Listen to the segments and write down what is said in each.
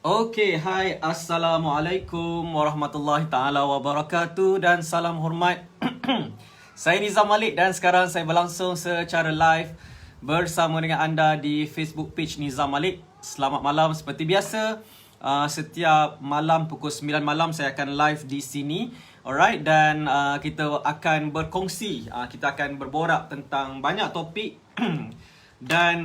Okay, hai, Assalamualaikum warahmatullahi taala wabarakatuh dan salam hormat. Saya Nizam Malik dan sekarang saya berlangsung secara live bersama dengan anda di Facebook page Nizam Malik. Selamat malam seperti biasa. Setiap malam pukul 9 malam saya akan live di sini. Alright, dan kita akan berkongsi, kita akan berborak tentang banyak topik. Dan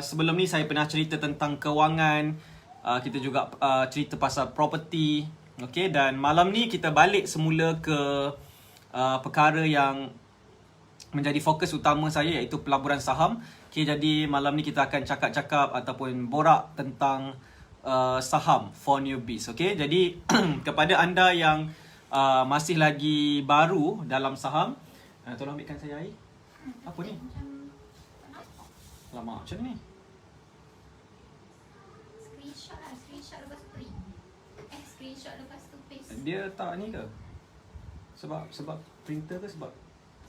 sebelum ni saya pernah cerita tentang kewangan. Kita juga cerita pasal property. Okay, dan malam ni kita balik semula ke perkara yang menjadi fokus utama saya, iaitu pelaburan saham. Okay, jadi malam ni kita akan cakap-cakap ataupun borak tentang saham for newbies. Okay, jadi kepada anda yang masih lagi baru dalam saham, tolong ambilkan saya air. Apa ni? Lama macam ni. Screenshot lepas tu print. Screenshot lepas tu paste. Dia tak ni ke? Sebab printer ke sebab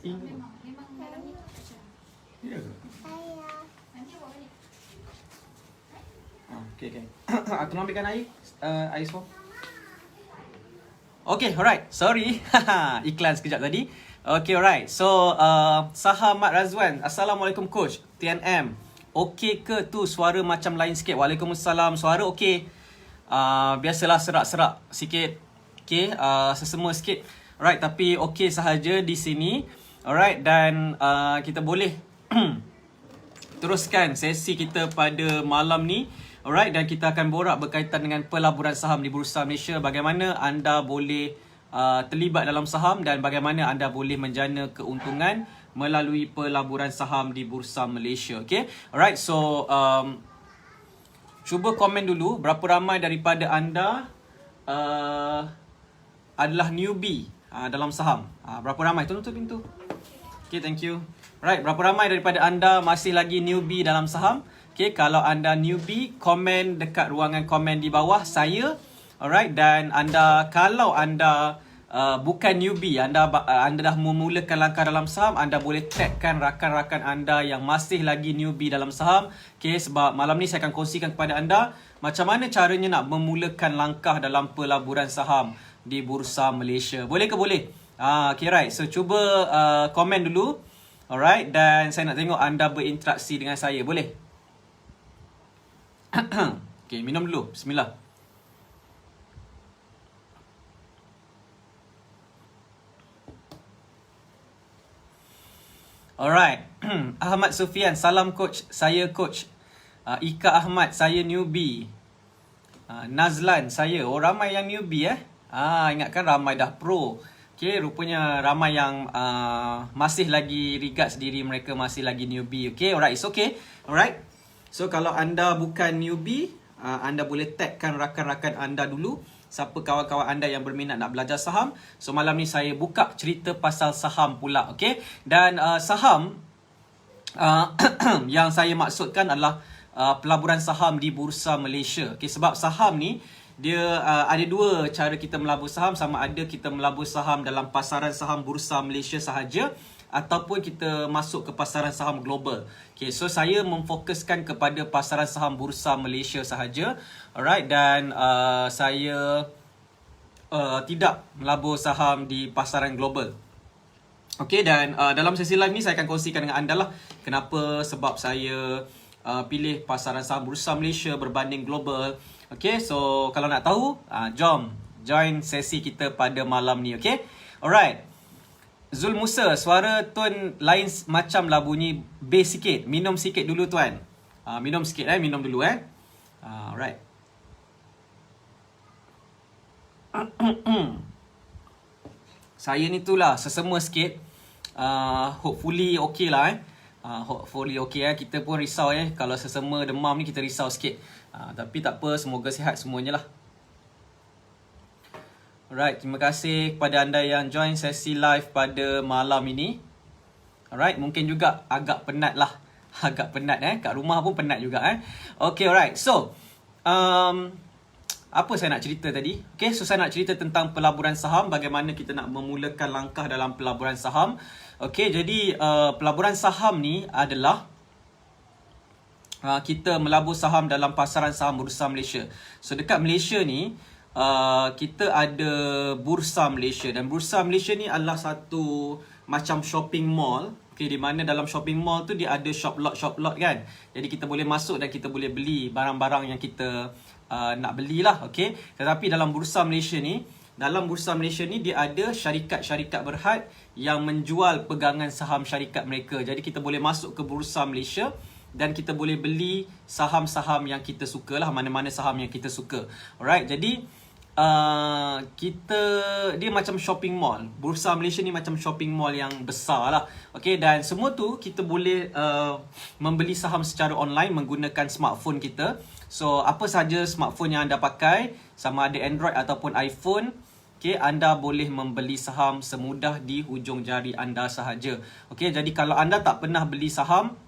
ink ke? Memang dalam ni tak cerah. Ya ke? Nanti bawa balik. Okay. Tolong ambilkan air. Air semua. Okay, alright. Sorry. Iklan sekejap tadi. Okay, alright. So, Saham Mat Razwan. Assalamualaikum Coach. TNM. Okey ke tu, suara macam lain sikit? Waalaikumsalam. Suara okey. Biasalah serak-serak sikit. Okay, sesama sikit. Alright, tapi okey sahaja di sini. Alright, dan kita boleh teruskan sesi kita pada malam ni. Alright, dan kita akan borak berkaitan dengan pelaburan saham di Bursa Malaysia. Bagaimana anda boleh terlibat dalam saham dan bagaimana anda boleh menjana keuntungan melalui pelaburan saham di Bursa Malaysia. Okay, alright, so cuba komen dulu berapa ramai daripada anda adalah newbie dalam saham. Berapa ramai? Tutup pintu. Okay, thank you. Right, berapa ramai daripada anda masih lagi newbie dalam saham? Okay, kalau anda newbie, komen dekat ruangan komen di bawah saya. Alright, dan kalau anda bukan newbie, anda dah memulakan langkah dalam saham, anda boleh tagkan rakan-rakan anda yang masih lagi newbie dalam saham. Okay, sebab malam ni saya akan kongsikan kepada anda macam mana caranya nak memulakan langkah dalam pelaburan saham di Bursa Malaysia. Boleh ke? Boleh. Okay, right. So, cuba komen dulu. Alright, dan saya nak tengok anda berinteraksi dengan saya. Boleh? Okay, minum dulu. Bismillah. Alright. Ahmad Sufian, salam coach. Saya coach. Ika Ahmad, saya newbie. Nazlan, saya. Oh, ramai yang newbie ingatkan ramai dah pro. Okay, rupanya ramai yang masih lagi regards diri mereka masih lagi newbie. Okay, alright, it's okay. Alright. So, kalau anda bukan newbie, anda boleh tagkan rakan-rakan anda dulu. Siapa kawan-kawan anda yang berminat nak belajar saham. So, malam ni saya buka cerita pasal saham pula. Okay. Dan saham yang saya maksudkan adalah pelaburan saham di Bursa Malaysia. Okay, sebab saham ni, dia ada dua cara kita melabur saham. Sama ada kita melabur saham dalam pasaran saham Bursa Malaysia sahaja, ataupun kita masuk ke pasaran saham global. Okay, so saya memfokuskan kepada pasaran saham Bursa Malaysia sahaja. Alright, dan saya tidak melabur saham di pasaran global. Okay, dan dalam sesi live ni saya akan kongsikan dengan anda lah kenapa sebab saya pilih pasaran saham Bursa Malaysia berbanding global. Okay, so kalau nak tahu, jom join sesi kita pada malam ni. Okay, alright. Zul Musa, suara tuan lain macam lah bunyi bass sikit. Minum sikit dulu tuan. Minum sikit minum dulu alright. Saya ni tu lah sesama sikit. Hopefully okay lah hopefully okay Kita pun risau kalau sesama demam ni kita risau sikit. Tapi tak apa, semoga sihat semuanya lah. Alright, terima kasih kepada anda yang join sesi live pada malam ini. Alright, mungkin juga agak penat lah. Agak penat kat rumah pun penat juga Okay, alright. So, apa saya nak cerita tadi? Okay, so saya nak cerita tentang pelaburan saham. Bagaimana kita nak memulakan langkah dalam pelaburan saham. Okay, jadi pelaburan saham ni adalah kita melabur saham dalam pasaran saham Bursa Malaysia. So dekat Malaysia ni kita ada Bursa Malaysia, dan Bursa Malaysia ni adalah satu macam shopping mall. Okay, di mana dalam shopping mall tu dia ada shop lot kan. Jadi kita boleh masuk dan kita boleh beli barang-barang yang kita nak belilah. Okay, tetapi dalam Bursa Malaysia ni, dia ada syarikat-syarikat berhad yang menjual pegangan saham syarikat mereka. Jadi kita boleh masuk ke Bursa Malaysia dan kita boleh beli saham-saham yang kita suka lah, mana-mana saham yang kita suka. Alright, jadi dia macam shopping mall. Bursa Malaysia ni macam shopping mall yang besar lah. Okay, dan semua tu kita boleh membeli saham secara online menggunakan smartphone kita. So apa sahaja smartphone yang anda pakai, sama ada Android ataupun iPhone, okay, anda boleh membeli saham semudah di hujung jari anda sahaja. Okay, jadi kalau anda tak pernah beli saham,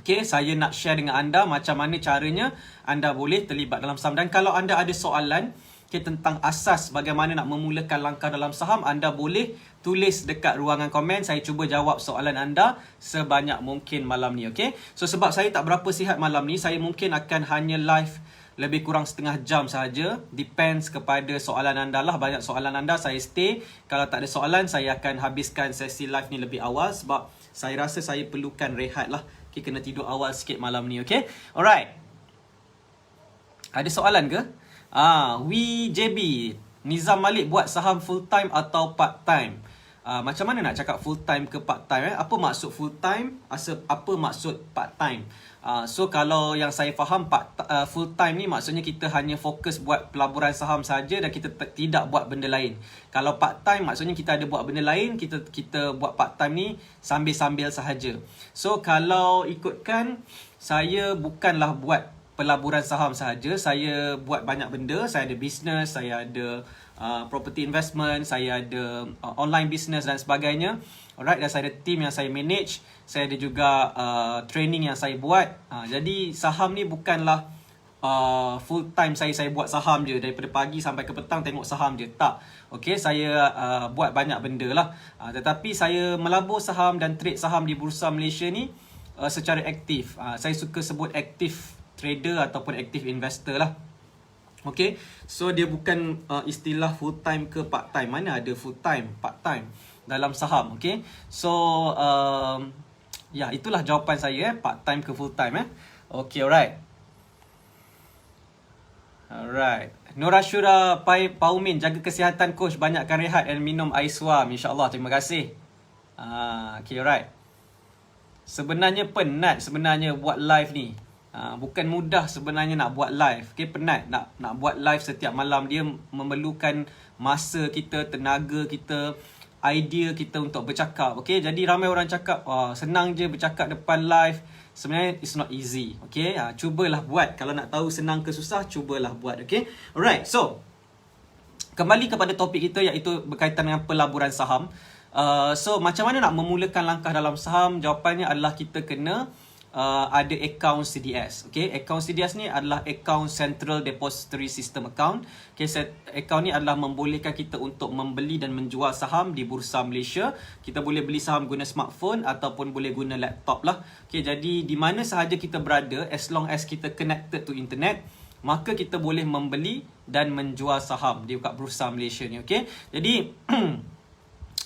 okay, saya nak share dengan anda macam mana caranya anda boleh terlibat dalam saham. Dan kalau anda ada soalan tentang asas bagaimana nak memulakan langkah dalam saham, anda boleh tulis dekat ruangan komen. Saya cuba jawab soalan anda sebanyak mungkin malam ni. Okay, so sebab saya tak berapa sihat malam ni, saya mungkin akan hanya live lebih kurang setengah jam sahaja. Depends kepada soalan anda lah. Banyak soalan anda, saya stay. Kalau tak ada soalan, saya akan habiskan sesi live ni lebih awal, sebab saya rasa saya perlukan rehat lah. Okay, kena tidur awal sikit malam ni. Okay, alright. Ada soalan ke? WJB, Nizam Malik buat saham full time atau part time? Macam mana nak cakap full time ke part time? Apa maksud full time? Apa maksud part time? So kalau yang saya faham, full time ni maksudnya kita hanya fokus buat pelaburan saham saja dan kita tidak buat benda lain. Kalau part time maksudnya kita ada buat benda lain, kita buat part time ni sambil-sambil sahaja. So kalau ikutkan, saya bukanlah buat pelaburan saham sahaja, saya buat banyak benda. Saya ada business, saya ada property investment, saya ada online business dan sebagainya. Alright, dan saya ada team yang saya manage, saya ada juga training yang saya buat. Jadi saham ni bukanlah full time saya buat saham je, daripada pagi sampai ke petang tengok saham je. Tak. Okay, saya buat banyak benda lah. Tetapi saya melabur saham dan trade saham di Bursa Malaysia ni secara aktif. Saya suka sebut aktif trader ataupun active investor lah. Okay, so dia bukan istilah full time ke part time. Mana ada full time, part time dalam saham. Okay, so ya, itulah jawapan saya, part time ke full time. Okay, alright. Alright, Nur Ashura Paumin, jaga kesihatan coach, banyakkan rehat dan minum air suam, insyaAllah. Terima kasih. Okay, alright. Sebenarnya penat buat live ni. Bukan mudah sebenarnya nak buat live. Okay, penat nak buat live setiap malam. Dia memerlukan masa kita, tenaga kita, idea kita untuk bercakap. Okay, jadi ramai orang cakap senang je bercakap depan live. Sebenarnya it's not easy. Okay, cubalah buat. Kalau nak tahu senang ke susah, cubalah buat. Okay, alright. So kembali kepada topik kita, iaitu berkaitan dengan pelaburan saham. So macam mana nak memulakan langkah dalam saham? Jawapannya adalah kita kena ada account CDS. Okay, account CDS ni adalah account Central Depository System account. Okay, account ni adalah membolehkan kita untuk membeli dan menjual saham di Bursa Malaysia. Kita boleh beli saham guna smartphone ataupun boleh guna laptop lah. Okay, jadi di mana sahaja kita berada, as long as kita connected to internet, maka kita boleh membeli dan menjual saham di Bursa Malaysia ni. Okay, jadi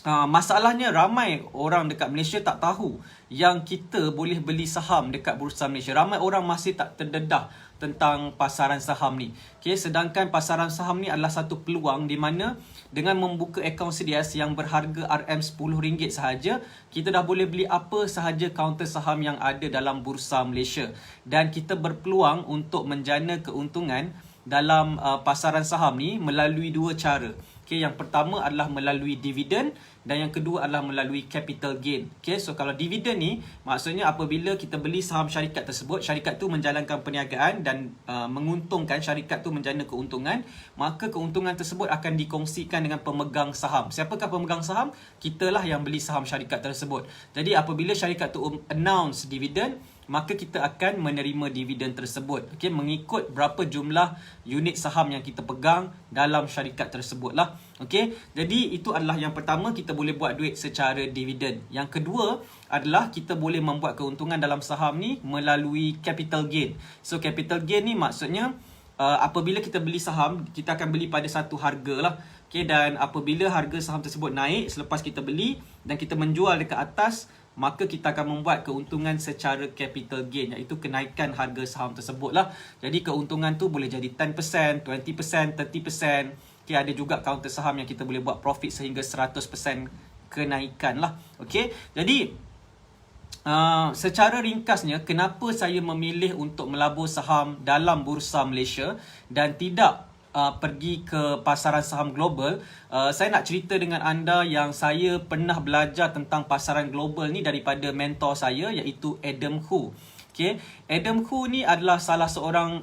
masalahnya ramai orang dekat Malaysia tak tahu yang kita boleh beli saham dekat Bursa Malaysia. Ramai orang masih tak terdedah tentang pasaran saham ni. Okay, sedangkan pasaran saham ni adalah satu peluang di mana dengan membuka akaun CDS yang berharga RM10 sahaja, kita dah boleh beli apa sahaja kaunter saham yang ada dalam Bursa Malaysia. Dan kita berpeluang untuk menjana keuntungan dalam pasaran saham ni melalui dua cara. Okay, yang pertama adalah melalui dividen dan yang kedua adalah melalui capital gain. Okay, so kalau dividen ni maksudnya apabila kita beli saham syarikat tersebut, syarikat tu menjalankan perniagaan dan menguntungkan, syarikat tu menjana keuntungan, maka keuntungan tersebut akan dikongsikan dengan pemegang saham. Siapakah pemegang saham? Kitalah yang beli saham syarikat tersebut. Jadi apabila syarikat tu announce dividen, maka kita akan menerima dividen tersebut. Okey, mengikut berapa jumlah unit saham yang kita pegang dalam syarikat tersebut lah. Okey, jadi itu adalah yang pertama, kita boleh buat duit secara dividen. Yang kedua adalah kita boleh membuat keuntungan dalam saham ni melalui capital gain. So capital gain ni maksudnya apabila kita beli saham, kita akan beli pada satu harga lah. Okay, dan apabila harga saham tersebut naik selepas kita beli dan kita menjual dekat atas, maka kita akan membuat keuntungan secara capital gain, iaitu kenaikan harga saham tersebut lah. Jadi keuntungan tu boleh jadi 10%, 20%, 30%. Okay, ada juga kaunter saham yang kita boleh buat profit sehingga 100% kenaikan lah. Okay, jadi secara ringkasnya, kenapa saya memilih untuk melabur saham dalam Bursa Malaysia dan tidak pergi ke pasaran saham global. Saya nak cerita dengan anda yang saya pernah belajar tentang pasaran global ni daripada mentor saya, iaitu Adam Khoo. Okay, Adam Khoo ni adalah salah seorang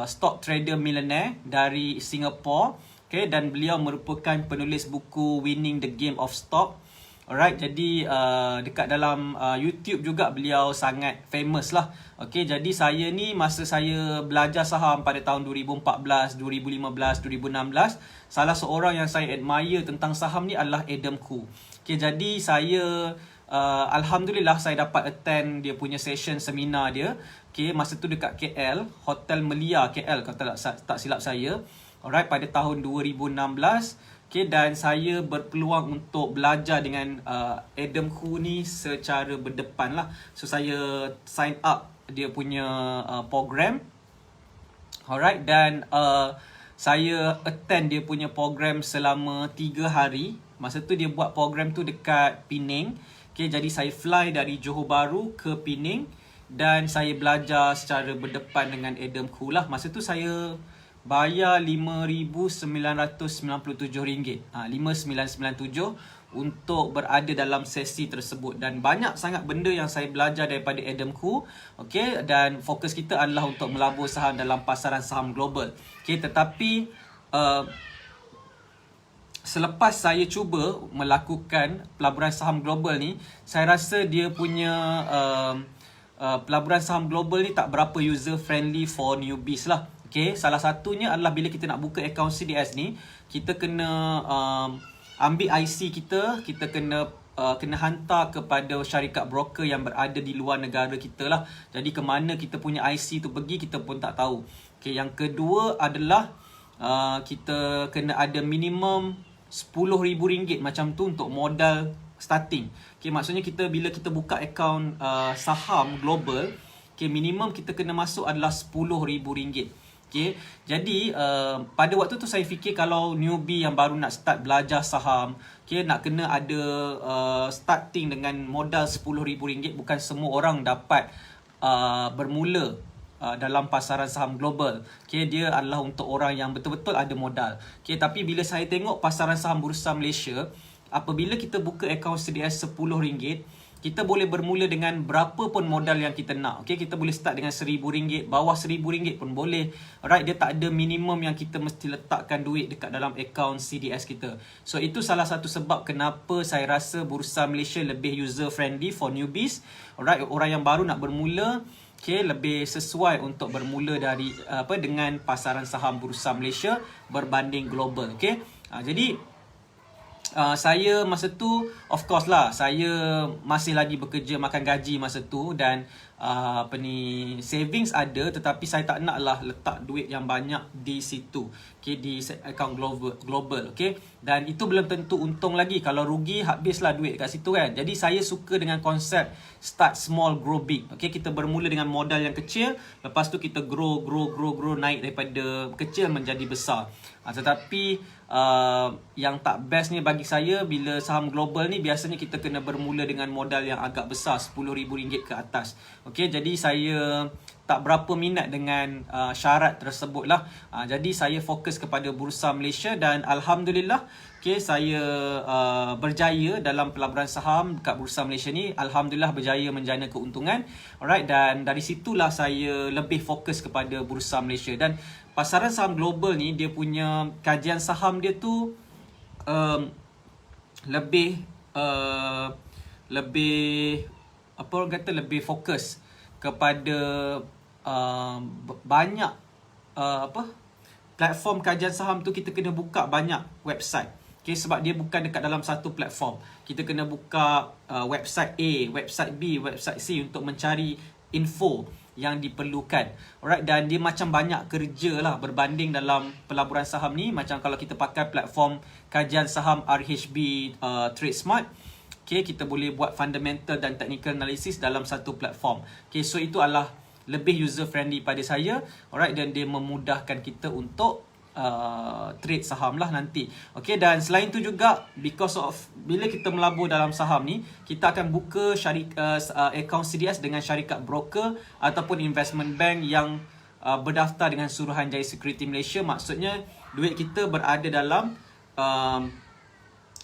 stock trader millionaire dari Singapura. Okay, dan beliau merupakan penulis buku Winning the Game of Stock. Alright, jadi dekat dalam YouTube juga beliau sangat famous lah. Okay, jadi saya ni masa saya belajar saham pada tahun 2014, 2015, 2016, salah seorang yang saya admire tentang saham ni adalah Adam Khoo. Okay, jadi saya Alhamdulillah saya dapat attend dia punya session seminar dia. Okay, masa tu dekat KL, Hotel Melia KL kalau tak silap saya. Alright, pada tahun 2016. Okay, dan saya berpeluang untuk belajar dengan Adam Khoo ni secara berdepan lah. So saya sign up dia punya program. Alright, dan saya attend dia punya program selama 3 hari. Masa tu dia buat program tu dekat Penang. Okay, jadi saya fly dari Johor Bahru ke Penang dan saya belajar secara berdepan dengan Adam Khoo lah. Masa tu saya bayar RM5,997. RM5,997 untuk berada dalam sesi tersebut. Dan banyak sangat benda yang saya belajar daripada Adam Khoo. Okay, dan fokus kita adalah untuk melabur saham dalam pasaran saham global. Okay, tetapi selepas saya cuba melakukan pelaburan saham global ni, saya rasa dia punya pelaburan saham global ni tak berapa user friendly for newbies lah. Okay, salah satunya adalah bila kita nak buka akaun CDS ni, kita kena ambil IC kita kena hantar kepada syarikat broker yang berada di luar negara kita lah. Jadi ke mana kita punya IC tu pergi, kita pun tak tahu. Okay, yang kedua adalah kita kena ada minimum RM10,000 macam tu untuk modal starting. Okay, maksudnya bila kita buka akaun saham global, okay, minimum kita kena masuk adalah RM10,000. Okay, jadi pada waktu tu saya fikir kalau newbie yang baru nak start belajar saham, okay, nak kena ada starting dengan modal RM10,000. Bukan semua orang dapat bermula dalam pasaran saham global. Okay, dia adalah untuk orang yang betul-betul ada modal. Okay, tapi bila saya tengok pasaran saham Bursa Malaysia, apabila kita buka akaun CDS RM10, kita boleh bermula dengan berapa pun modal yang kita nak. Okay, kita boleh start dengan RM1,000, bawah RM1,000 pun boleh. Alright, dia tak ada minimum yang kita mesti letakkan duit dekat dalam akaun CDS kita. So itu salah satu sebab kenapa saya rasa Bursa Malaysia lebih user friendly for newbies. Alright, orang yang baru nak bermula, okay, lebih sesuai untuk bermula dari dengan pasaran saham Bursa Malaysia berbanding global. Okay, jadi saya masa tu, of course lah, saya masih lagi bekerja makan gaji masa tu dan savings ada, tetapi saya tak nak lah letak duit yang banyak di situ. Okay, di akaun global. Okay, dan itu belum tentu untung lagi. Kalau rugi, habislah duit kat situ kan. Jadi saya suka dengan konsep start small, grow big. Okay, kita bermula dengan modal yang kecil, lepas tu kita grow, naik daripada kecil menjadi besar. Tetapi yang tak best ni bagi saya, bila saham global ni biasanya kita kena bermula dengan modal yang agak besar, RM10,000 ke atas. Okay, jadi saya tak berapa minat dengan syarat tersebut lah. Jadi saya fokus kepada Bursa Malaysia dan Alhamdulillah, okay, saya berjaya dalam pelaburan saham dekat Bursa Malaysia ni. Alhamdulillah berjaya menjana keuntungan. Alright, dan dari situlah saya lebih fokus kepada Bursa Malaysia. Dan pasaran saham global ni, dia punya kajian saham dia tu lebih apa orang kata lebih fokus kepada banyak platform kajian saham tu kita kena buka banyak website. Okay, sebab dia bukan dekat dalam satu platform. Kita kena buka website A, website B, website C untuk mencari info yang diperlukan. Alright, dan dia macam banyak kerja lah berbanding dalam pelaburan saham ni. Macam kalau kita pakai platform kajian saham RHB TradeSmart, okay, kita boleh buat fundamental dan technical analysis dalam satu platform. Okay, so itu adalah lebih user friendly pada saya. Alright, dan dia memudahkan kita untuk trade saham lah nanti. Okay, dan selain tu juga, because of bila kita melabur dalam saham ni, kita akan buka account CDS dengan syarikat broker ataupun investment bank yang berdaftar dengan Suruhanjaya Security Malaysia. Maksudnya duit kita berada dalam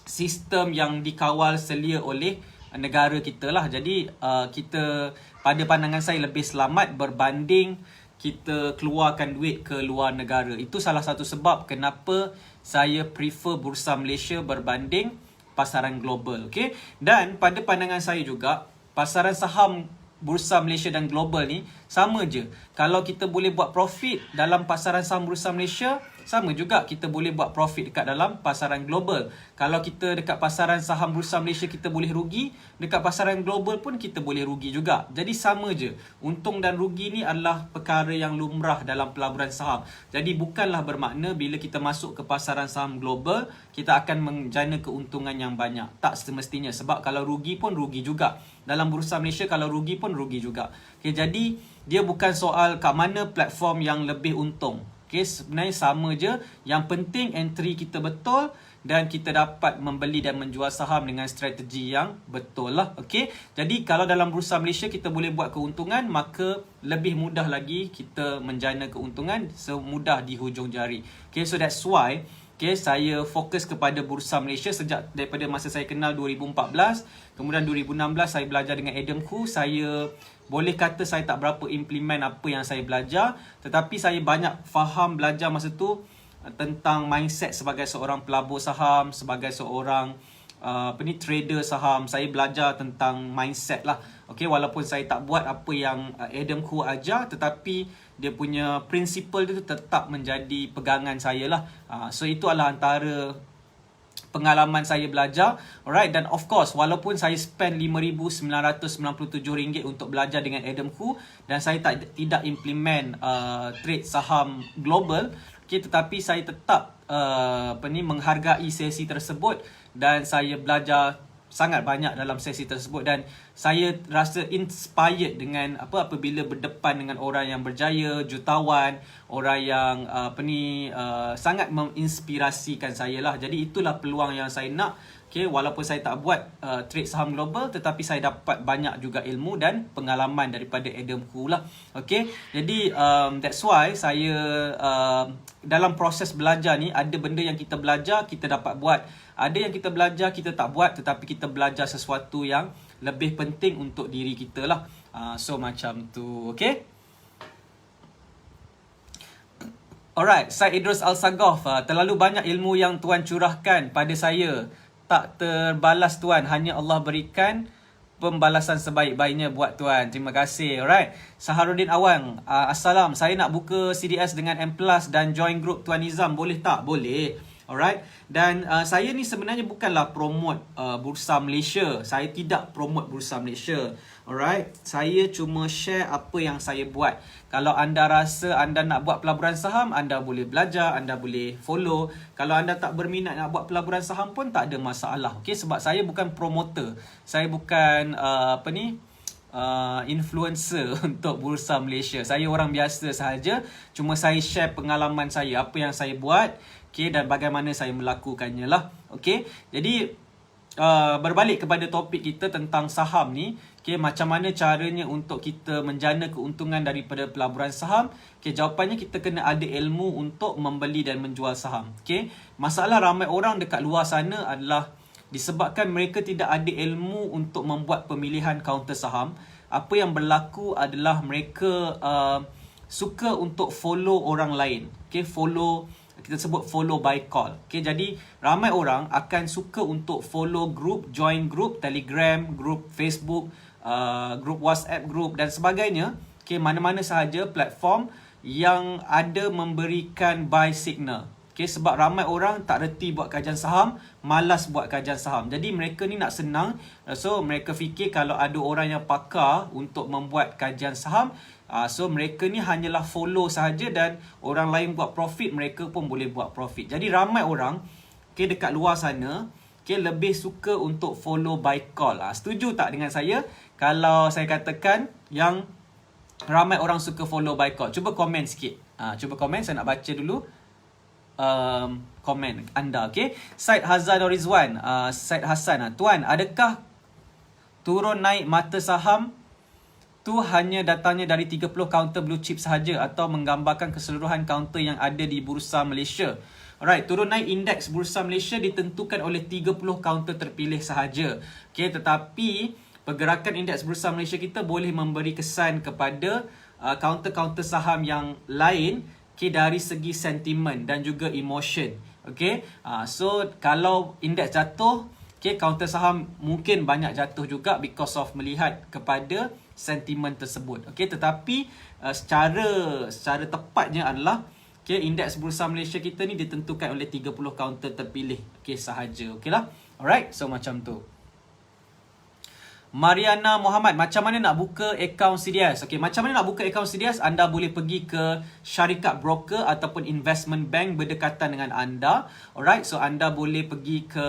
sistem yang dikawal selia oleh negara kita lah. Jadi kita, pada pandangan saya, lebih selamat berbanding kita keluarkan duit ke luar negara. Itu salah satu sebab kenapa saya prefer Bursa Malaysia berbanding pasaran global. Okay? Dan pada pandangan saya juga, pasaran saham Bursa Malaysia dan global ni sama je. Kalau kita boleh buat profit dalam pasaran saham Bursa Malaysia, sama juga kita boleh buat profit dekat dalam pasaran global. Kalau kita dekat pasaran saham Bursa Malaysia kita boleh rugi, dekat pasaran global pun kita boleh rugi juga. Jadi sama je. Untung dan rugi ni adalah perkara yang lumrah dalam pelaburan saham. Jadi bukanlah bermakna bila kita masuk ke pasaran saham global, kita akan menjana keuntungan yang banyak. Tak semestinya. Sebab kalau rugi pun rugi juga. Dalam Bursa Malaysia kalau rugi pun rugi juga. Okay, jadi dia bukan soal kat mana platform yang lebih untung. Okay, sebenarnya sama je. Yang penting entry kita betul dan kita dapat membeli dan menjual saham dengan strategi yang betul lah. Okay, jadi kalau dalam Bursa Malaysia kita boleh buat keuntungan, maka lebih mudah lagi kita menjana keuntungan semudah di hujung jari. Okay, so that's why saya fokus kepada Bursa Malaysia sejak daripada masa saya kenal 2014. Kemudian 2016 saya belajar dengan Adam Khoo. Saya boleh kata saya tak berapa implement apa yang saya belajar, tetapi saya banyak faham belajar masa tu tentang mindset sebagai seorang pelabur saham, sebagai seorang trader saham. Saya belajar tentang mindset lah. Okay, walaupun saya tak buat apa yang Adam Khoo ajar, tetapi dia punya prinsipal itu tetap menjadi pegangan saya lah. So itu adalah antara pengalaman saya belajar. Alright, dan of course walaupun saya spend RM5,997 untuk belajar dengan Adam Khoo dan saya tidak implement trade saham global, okay, tetapi saya tetap menghargai sesi tersebut dan saya belajar sangat banyak dalam sesi tersebut. Dan saya rasa inspired dengan apabila berdepan dengan orang yang berjaya, jutawan, orang yang sangat menginspirasikan saya lah. Jadi itulah peluang yang saya nak. Okay, walaupun saya tak buat trade saham global, tetapi saya dapat banyak juga ilmu dan pengalaman daripada Adam Khoo lah. Okay, jadi that's why saya dalam proses belajar ni, ada benda yang kita belajar kita dapat buat, ada yang kita belajar kita tak buat, tetapi kita belajar sesuatu yang lebih penting untuk diri kita lah. So macam tu. Okay, alright, Syed Idrus Al-Sagaf, terlalu banyak ilmu yang Tuan curahkan pada saya, tak terbalas Tuan, hanya Allah berikan pembalasan sebaik-baiknya buat Tuan. Terima kasih. Alright, Saharuddin Awang, Assalam, saya nak buka CDS dengan M+ dan join group Tuan Nizam, boleh tak? Boleh. Alright, dan saya ni sebenarnya bukanlah promote Bursa Malaysia. Saya tidak promote Bursa Malaysia. Alright, saya cuma share apa yang saya buat. Kalau anda rasa anda nak buat pelaburan saham, anda boleh belajar, anda boleh follow. Kalau anda tak berminat nak buat pelaburan saham pun tak ada masalah. Okay, sebab saya bukan promoter. Saya bukan influencer untuk Bursa Malaysia. Saya orang biasa sahaja. Cuma saya share pengalaman saya, apa yang saya buat, okay, dan bagaimana saya melakukannya lah. Okay, jadi berbalik kepada topik kita tentang saham ni. Okay, macam mana caranya untuk kita menjana keuntungan daripada pelaburan saham? Okay, jawapannya kita kena ada ilmu untuk membeli dan menjual saham. Okay, masalah ramai orang dekat luar sana adalah disebabkan mereka tidak ada ilmu untuk membuat pemilihan kaunter saham. Apa yang berlaku adalah mereka suka untuk follow orang lain. Okay, kita sebut follow by call. Okay, jadi ramai orang akan suka untuk follow group, join group Telegram, group Facebook, grup WhatsApp group dan sebagainya. Okay, mana-mana sahaja platform yang ada memberikan buy signal. Okay, sebab ramai orang tak reti buat kajian saham, malas buat kajian saham. Jadi mereka ni nak senang. So mereka fikir kalau ada orang yang pakar untuk membuat kajian saham, so mereka ni hanyalah follow sahaja dan orang lain buat profit, mereka pun boleh buat profit. Jadi ramai orang dekat luar sana lebih suka untuk follow by call. Setuju tak dengan saya kalau saya katakan yang ramai orang suka follow by call? Cuba komen sikit. Cuba komen, saya nak baca dulu komen anda. Okay, Syed Hazan Rizwan, Syed Hassan, tuan, adakah turun naik mata saham tu hanya datangnya dari 30 kaunter blue chip sahaja atau menggambarkan keseluruhan kaunter yang ada di Bursa Malaysia? Alright, turun naik indeks Bursa Malaysia ditentukan oleh 30 kaunter terpilih sahaja. Okay, tetapi pergerakan indeks Bursa Malaysia kita boleh memberi kesan kepada kaunter-kaunter saham yang lain, dari segi sentimen dan juga emotion. Okay, so kalau indeks jatuh, kaunter saham mungkin banyak jatuh juga because of melihat kepada sentimen tersebut. Okay, tetapi secara tepatnya adalah indeks Bursa Malaysia kita ni ditentukan oleh 30 kaunter terpilih sahaja. Okay lah. Alright, so macam tu. Mariana Muhammad, macam mana nak buka akaun CDS? Okay, macam mana nak buka akaun CDS? Anda boleh pergi ke syarikat broker ataupun investment bank berdekatan dengan anda. Alright, so anda boleh pergi ke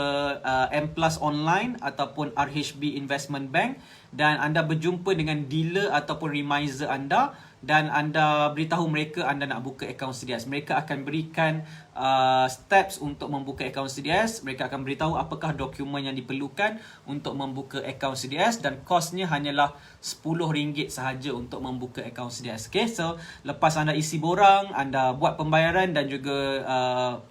M Plus Online ataupun RHB Investment Bank dan anda berjumpa dengan dealer ataupun remiser anda dan anda beritahu mereka anda nak buka akaun CDS. Mereka akan berikan steps untuk membuka akaun CDS. Mereka akan beritahu apakah dokumen yang diperlukan untuk membuka akaun CDS dan kosnya hanyalah RM10 sahaja untuk membuka akaun CDS. Okay, so lepas anda isi borang, anda buat pembayaran dan juga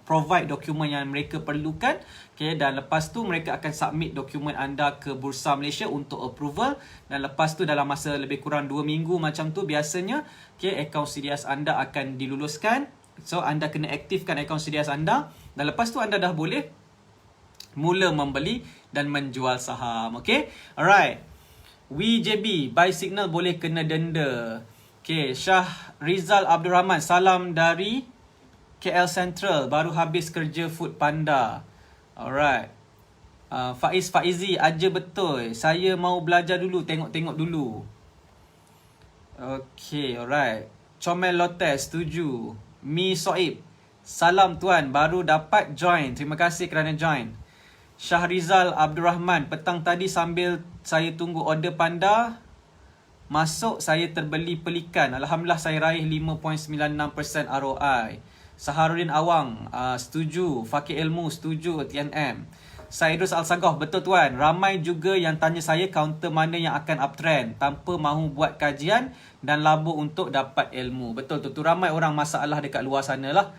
provide dokumen yang mereka perlukan. Okay, dan lepas tu mereka akan submit dokumen anda ke Bursa Malaysia untuk approval dan lepas tu dalam masa lebih kurang 2 minggu macam tu biasanya akaun CDS anda akan diluluskan. So anda kena aktifkan akaun CDS anda dan lepas tu anda dah boleh mula membeli dan menjual saham. Okay, alright. WJB, buy signal boleh kena denda. Okay, Syah Rizal Abdul Rahman, salam dari KL Central, baru habis kerja Food Panda. Alright. Faiz Faizi, aja betul. Saya mau belajar dulu, tengok-tengok dulu. Okay, alright. Comel Lotes, setuju. Mi Soib, salam tuan, baru dapat join. Terima kasih kerana join. Syahrizal Abdul Rahman, petang tadi sambil saya tunggu order panda masuk, saya terbeli pelikan. Alhamdulillah saya raih 5.96% ROI. Saharuddin Awang, setuju. Fakir Ilmu, setuju. TNM. Saidus Al-Sagoh, betul tuan. Ramai juga yang tanya saya kaunter mana yang akan uptrend tanpa mahu buat kajian dan labur untuk dapat ilmu. Betul tu. Ramai orang masalah dekat luar sana lah.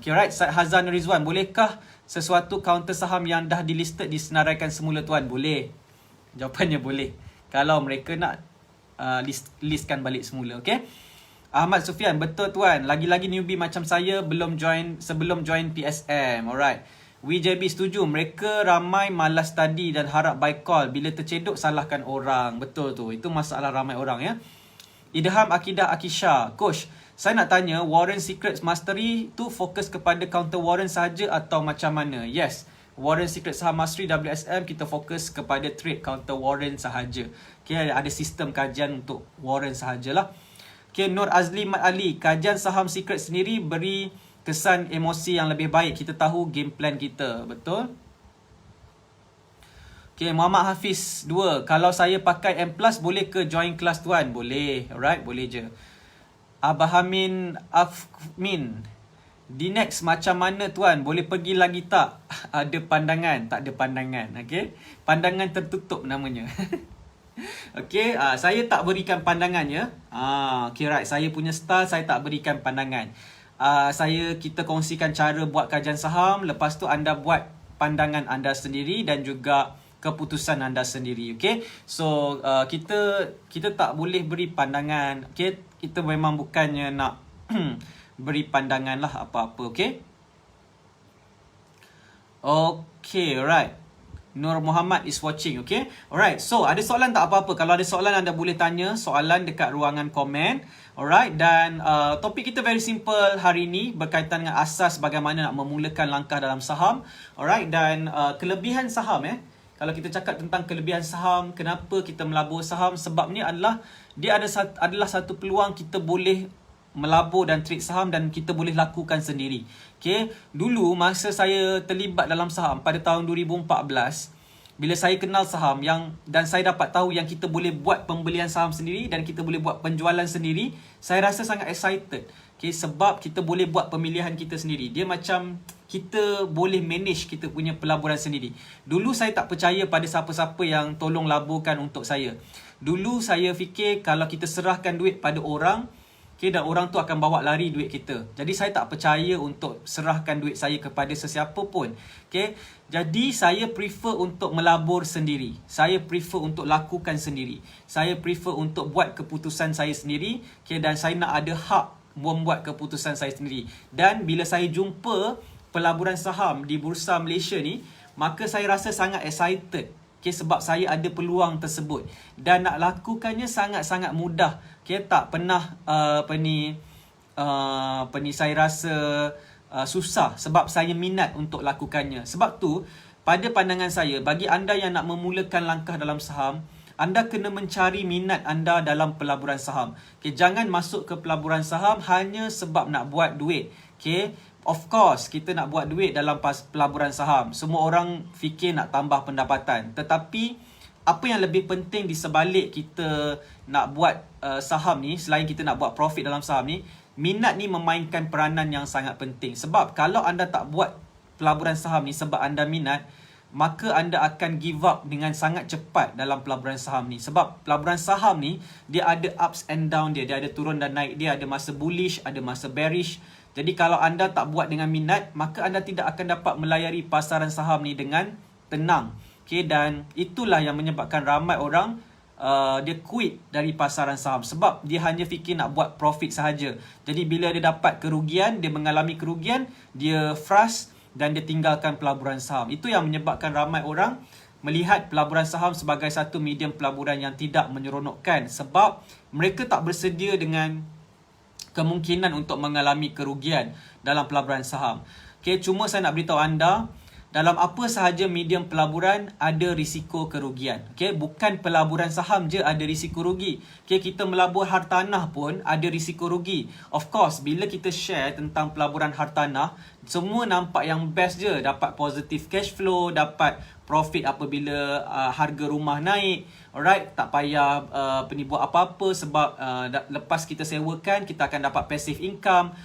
Okay, right. Syed Hazan Rizwan, bolehkah sesuatu kaunter saham yang dah dilisted disenaraikan semula tuan? Boleh. Jawapannya boleh. Kalau mereka nak listkan balik semula. Okay. Ahmad Sufian, betul tuan. Lagi-lagi newbie macam saya sebelum join PSM. Alright. WJB, setuju. Mereka ramai malas study dan harap buy call. Bila tercedok salahkan orang. Betul tu. Itu masalah ramai orang ya. Idham Akidah Akisha, coach, saya nak tanya, Warren Secrets Mastery tu fokus kepada counter Warren sahaja atau macam mana? Yes, Warren Secrets Saham Mastery WSM kita fokus kepada trade counter Warren sahaja. Okay, ada sistem kajian untuk Warren sahajalah. Okay, Nur Azli Mat Ali, kajian saham secret sendiri beri kesan emosi yang lebih baik. Kita tahu game plan kita. Betul? Okay, Muhammad Hafiz 2. Kalau saya pakai M Plus, boleh ke join kelas tuan? Boleh. Alright, boleh je. Abahamin Afmin, D-Nex macam mana tuan? Boleh pergi lagi tak? Ada pandangan? Tak ada pandangan. Okay, pandangan tertutup namanya. Okay, saya tak berikan pandangan ya. Okay, right. Saya punya style, saya tak berikan pandangan. Kita kongsikan cara buat kajian saham. Lepas tu anda buat pandangan anda sendiri dan juga keputusan anda sendiri. Okay, so kita tak boleh beri pandangan. Okay, kita memang bukannya nak beri pandangan lah apa-apa. Okay. Okay, right. Nur Muhammad is watching, okay? Alright, so ada soalan tak apa-apa. Kalau ada soalan anda boleh tanya soalan dekat ruangan komen. Alright, dan topik kita very simple hari ini berkaitan dengan asas bagaimana nak memulakan langkah dalam saham. Alright, dan kelebihan saham Kalau kita cakap tentang kelebihan saham, kenapa kita melabur saham? Sebabnya adalah dia adalah satu peluang kita boleh melabur dan trade saham dan kita boleh lakukan sendiri. Okay, dulu masa saya terlibat dalam saham pada tahun 2014, bila saya kenal saham dan saya dapat tahu yang kita boleh buat pembelian saham sendiri dan kita boleh buat penjualan sendiri, saya rasa sangat excited. Okay, sebab kita boleh buat pemilihan kita sendiri. Dia macam kita boleh manage kita punya pelaburan sendiri. Dulu saya tak percaya pada siapa-siapa yang tolong laburkan untuk saya. Dulu saya fikir kalau kita serahkan duit pada orang, dan orang tu akan bawa lari duit kita. Jadi saya tak percaya untuk serahkan duit saya kepada sesiapa pun. Jadi saya prefer untuk melabur sendiri. Saya prefer untuk lakukan sendiri. Saya prefer untuk buat keputusan saya sendiri. Dan saya nak ada hak membuat keputusan saya sendiri. Dan bila saya jumpa pelaburan saham di Bursa Malaysia ni, maka saya rasa sangat excited. Sebab saya ada peluang tersebut dan nak lakukannya sangat-sangat mudah. Tak pernah saya rasa susah sebab saya minat untuk lakukannya. Sebab tu pada pandangan saya, bagi anda yang nak memulakan langkah dalam saham, anda kena mencari minat anda dalam pelaburan saham. Jangan masuk ke pelaburan saham hanya sebab nak buat duit. Of course, kita nak buat duit dalam pelaburan saham. Semua orang fikir nak tambah pendapatan. Tetapi, apa yang lebih penting di sebalik kita nak buat saham ni, selain kita nak buat profit dalam saham ni, minat ni memainkan peranan yang sangat penting. Sebab kalau anda tak buat pelaburan saham ni sebab anda minat, maka anda akan give up dengan sangat cepat dalam pelaburan saham ni. Sebab pelaburan saham ni, dia ada ups and down dia. Dia ada turun dan naik dia. Ada masa bullish, ada masa bearish. Jadi kalau anda tak buat dengan minat, maka anda tidak akan dapat melayari pasaran saham ni dengan tenang. Dan itulah yang menyebabkan ramai orang dia quit dari pasaran saham. Sebab dia hanya fikir nak buat profit sahaja. Jadi bila dia dapat kerugian, dia mengalami kerugian, dia frust dan dia tinggalkan pelaburan saham. Itu yang menyebabkan ramai orang melihat pelaburan saham sebagai satu medium pelaburan yang tidak menyeronokkan. Sebab mereka tak bersedia dengan kemungkinan untuk mengalami kerugian dalam pelaburan saham. Cuma saya nak beritahu anda, dalam apa sahaja medium pelaburan ada risiko kerugian. Bukan pelaburan saham je ada risiko rugi. Kita melabur hartanah pun ada risiko rugi. Of course, bila kita share tentang pelaburan hartanah, semua nampak yang best je. Dapat positive cash flow, dapat profit apabila harga rumah naik. Alright, tak payah buat apa-apa sebab lepas kita sewakan, kita akan dapat passive income.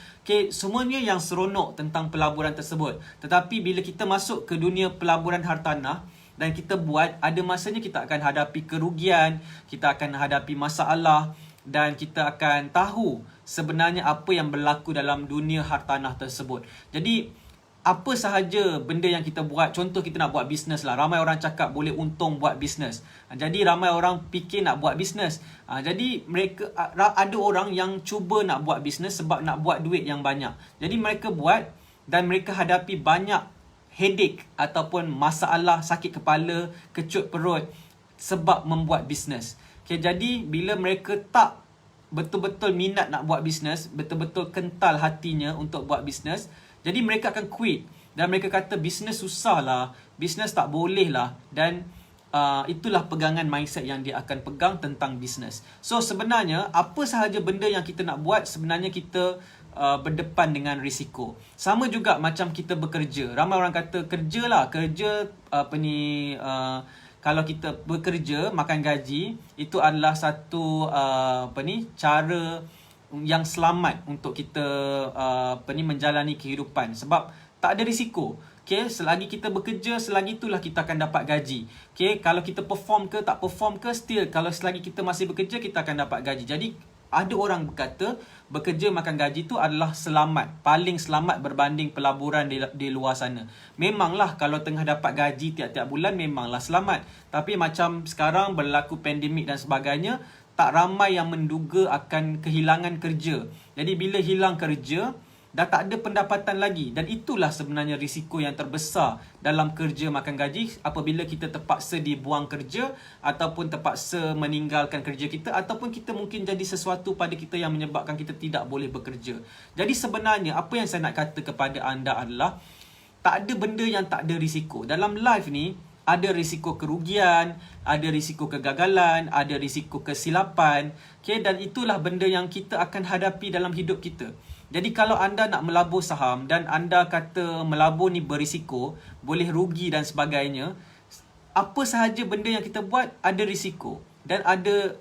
Semuanya yang seronok tentang pelaburan tersebut. Tetapi bila kita masuk ke dunia pelaburan hartanah dan kita buat, ada masanya kita akan hadapi kerugian, kita akan hadapi masalah dan kita akan tahu sebenarnya apa yang berlaku dalam dunia hartanah tersebut. Jadi apa sahaja benda yang kita buat, contoh kita nak buat bisnes lah. Ramai orang cakap boleh untung buat bisnes. Jadi ramai orang fikir nak buat bisnes. Jadi mereka ada orang yang cuba nak buat bisnes sebab nak buat duit yang banyak. Jadi mereka buat dan mereka hadapi banyak headache ataupun masalah, sakit kepala, kecut perut sebab membuat bisnes. Jadi bila mereka tak betul-betul minat nak buat bisnes, betul-betul kental hatinya untuk buat bisnes, jadi mereka akan quit dan mereka kata bisnes susah lah, bisnes tak boleh lah, dan itulah pegangan mindset yang dia akan pegang tentang bisnes. So sebenarnya apa sahaja benda yang kita nak buat, sebenarnya kita berdepan dengan risiko. Sama juga macam kita bekerja. Ramai orang kata kerja kalau kita bekerja makan gaji, itu adalah satu cara yang selamat untuk kita menjalani kehidupan sebab tak ada risiko. Selagi kita bekerja, selagi itulah kita akan dapat gaji. Kalau kita perform ke tak perform ke, still kalau selagi kita masih bekerja, kita akan dapat gaji. Jadi ada orang berkata bekerja makan gaji itu adalah selamat, paling selamat berbanding pelaburan di luar sana. Memanglah kalau tengah dapat gaji tiap-tiap bulan, memanglah selamat. Tapi macam sekarang berlaku pandemik dan sebagainya, tak ramai yang menduga akan kehilangan kerja. Jadi bila hilang kerja, dah tak ada pendapatan lagi. Dan itulah sebenarnya risiko yang terbesar dalam kerja makan gaji apabila kita terpaksa dibuang kerja ataupun terpaksa meninggalkan kerja kita ataupun kita mungkin jadi sesuatu pada kita yang menyebabkan kita tidak boleh bekerja. Jadi sebenarnya apa yang saya nak kata kepada anda adalah tak ada benda yang tak ada risiko. Dalam life ni ada risiko kerugian, ada risiko kegagalan, ada risiko kesilapan. Okay? Dan itulah benda yang kita akan hadapi dalam hidup kita. Jadi kalau anda nak melabur saham dan anda kata melabur ni berisiko, boleh rugi dan sebagainya, apa sahaja benda yang kita buat ada risiko. Dan ada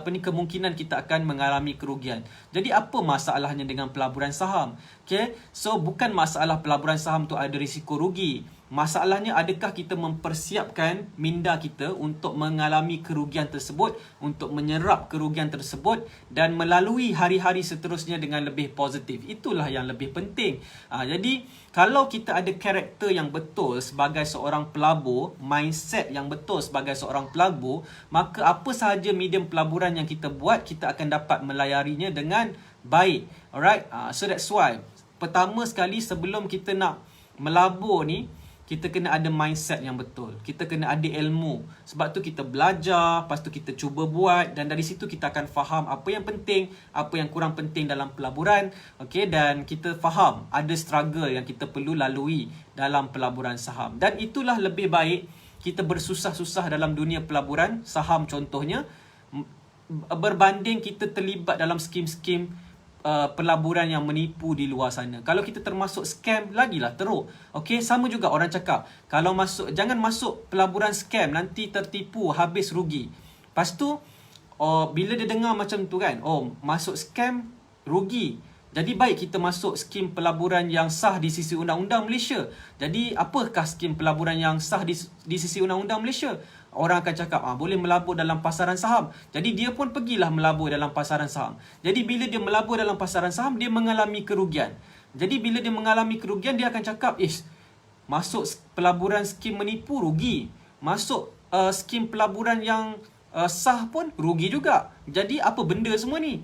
kemungkinan kita akan mengalami kerugian. Jadi apa masalahnya dengan pelaburan saham? Okay? So bukan masalah pelaburan saham tu ada risiko rugi. Masalahnya adakah kita mempersiapkan minda kita untuk mengalami kerugian tersebut, untuk menyerap kerugian tersebut dan melalui hari-hari seterusnya dengan lebih positif. Itulah yang lebih penting. Jadi kalau kita ada karakter yang betul sebagai seorang pelabur, mindset yang betul sebagai seorang pelabur, maka apa sahaja medium pelaburan yang kita buat, kita akan dapat melayarinya dengan baik. Alright? So that's why pertama sekali sebelum kita nak melabur ni, kita kena ada mindset yang betul. Kita kena ada ilmu. Sebab tu kita belajar, lepas tu kita cuba buat dan dari situ kita akan faham apa yang penting, apa yang kurang penting dalam pelaburan. Okay? Dan kita faham ada struggle yang kita perlu lalui dalam pelaburan saham. Dan itulah lebih baik kita bersusah-susah dalam dunia pelaburan saham contohnya berbanding kita terlibat dalam skim-skim pelaburan yang menipu di luar sana. Kalau kita termasuk scam, lagilah teruk. Okey, sama juga orang cakap, kalau jangan masuk pelaburan scam, nanti tertipu, habis rugi. Lepas tu, bila dia dengar macam tu kan, masuk scam, rugi. Jadi baik kita masuk skim pelaburan yang sah di sisi undang-undang Malaysia. Jadi apakah skim pelaburan yang sah di sisi undang-undang Malaysia? Orang akan cakap, boleh melabur dalam pasaran saham. Jadi dia pun pergilah melabur dalam pasaran saham. Jadi bila dia melabur dalam pasaran saham, dia mengalami kerugian. Jadi bila dia mengalami kerugian, dia akan cakap, masuk pelaburan skim menipu, rugi. Masuk skim pelaburan yang sah pun, rugi juga. Jadi apa benda semua ni?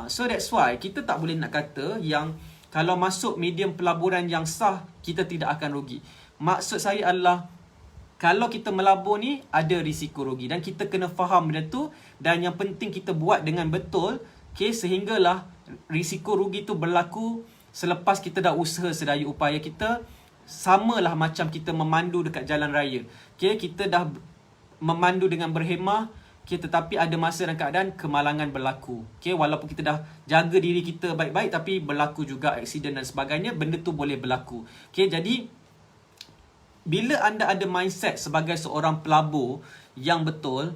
So that's why kita tak boleh nak kata yang kalau masuk medium pelaburan yang sah, kita tidak akan rugi. Maksud saya adalah, kalau kita melabur ni, ada risiko rugi. Dan kita kena faham benda tu. Dan yang penting kita buat dengan betul. Okay, sehinggalah risiko rugi tu berlaku selepas kita dah usaha sedaya upaya kita. Samalah macam kita memandu dekat jalan raya. Okay, kita dah memandu dengan berhemah. Okay, tetapi ada masa dan keadaan kemalangan berlaku. Okay, walaupun kita dah jaga diri kita baik-baik, tapi berlaku juga aksiden dan sebagainya. Benda tu boleh berlaku. Okay, jadi bila anda ada mindset sebagai seorang pelabur yang betul,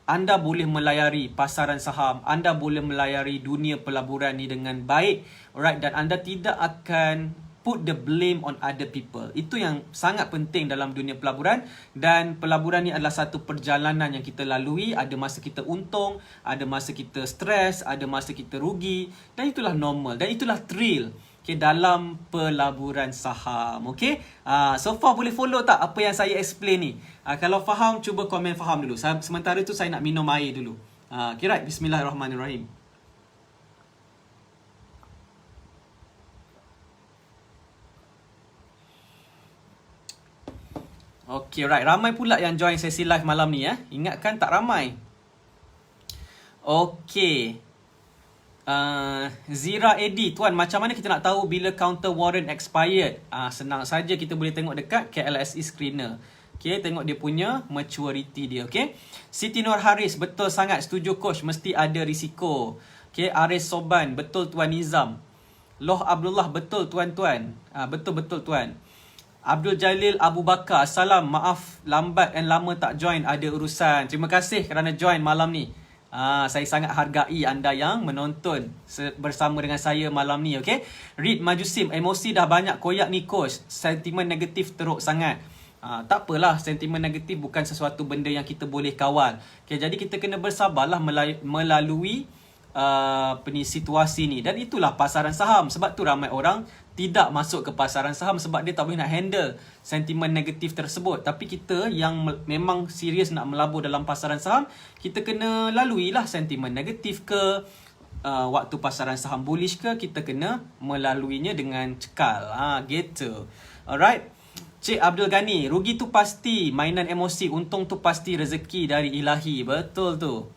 anda boleh melayari pasaran saham, anda boleh melayari dunia pelaburan ni dengan baik, alright, dan anda tidak akan put the blame on other people. Itu yang sangat penting dalam dunia pelaburan. Dan pelaburan ni adalah satu perjalanan yang kita lalui. Ada masa kita untung, ada masa kita stres, ada masa kita rugi. Dan itulah normal, dan itulah thrill dalam pelaburan saham. Okay, so far boleh follow tak apa yang saya explain ni? Kalau faham, cuba komen faham dulu. Sementara tu saya nak minum air dulu. Okay, right, bismillahirrahmanirrahim. Okay, right, ramai pula yang join sesi live malam ni. Ingatkan tak ramai. Okay, Zira Edi, tuan, macam mana kita nak tahu bila counter warrant expired? Senang saja, kita boleh tengok dekat KLSE screener. Okay, tengok dia punya maturity dia. Okay, Siti Nur Haris, betul sangat, setuju coach, mesti ada risiko. Okay, Aris Soban, betul tuan Nizam. Loh Abdullah, betul tuan-tuan. Betul-betul tuan. Abdul Jalil Abu Bakar, salam, maaf lambat dan lama tak join, ada urusan. Terima kasih kerana join malam ni. Saya sangat hargai anda yang menonton bersama dengan saya malam ni. Okay, Read Majusim, emosi dah banyak koyak ni coach, sentimen negatif teruk sangat. Tak apalah, sentimen negatif bukan sesuatu benda yang kita boleh kawal. Okay, jadi kita kena bersabarlah melalui situasi ni. Dan itulah pasaran saham. Sebab tu ramai orang tidak masuk ke pasaran saham, sebab dia tak boleh nak handle sentimen negatif tersebut. Tapi kita yang memang serius nak melabur dalam pasaran saham, kita kena lalui lah sentimen negatif ke, waktu pasaran saham bullish ke, kita kena melaluinya dengan cekal. Gitu. Alright. Cik Abdul Ghani, rugi tu pasti mainan emosi, untung tu pasti rezeki dari ilahi. Betul tu.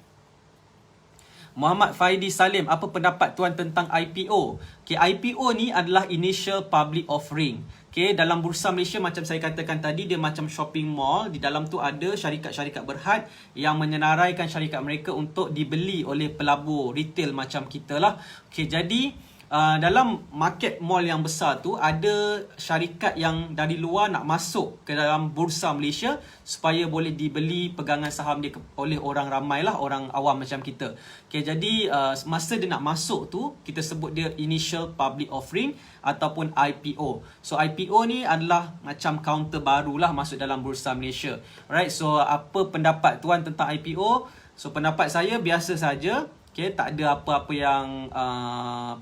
Muhammad Faidi Salim, apa pendapat tuan tentang IPO? Okay, IPO ni adalah initial public offering. Okay, dalam Bursa Malaysia macam saya katakan tadi, dia macam shopping mall. Di dalam tu ada syarikat-syarikat berhad yang menyenaraikan syarikat mereka untuk dibeli oleh pelabur retail macam kita lah. Okay, jadi dalam market mall yang besar tu ada syarikat yang dari luar nak masuk ke dalam Bursa Malaysia supaya boleh dibeli pegangan saham dia oleh orang ramai lah, orang awam macam kita. Okay, jadi masa dia nak masuk tu, kita sebut dia initial public offering ataupun IPO. So IPO ni adalah macam counter baru lah masuk dalam Bursa Malaysia. Alright, so apa pendapat tuan tentang IPO? So pendapat saya biasa saja. Okay, tak ada apa-apa yang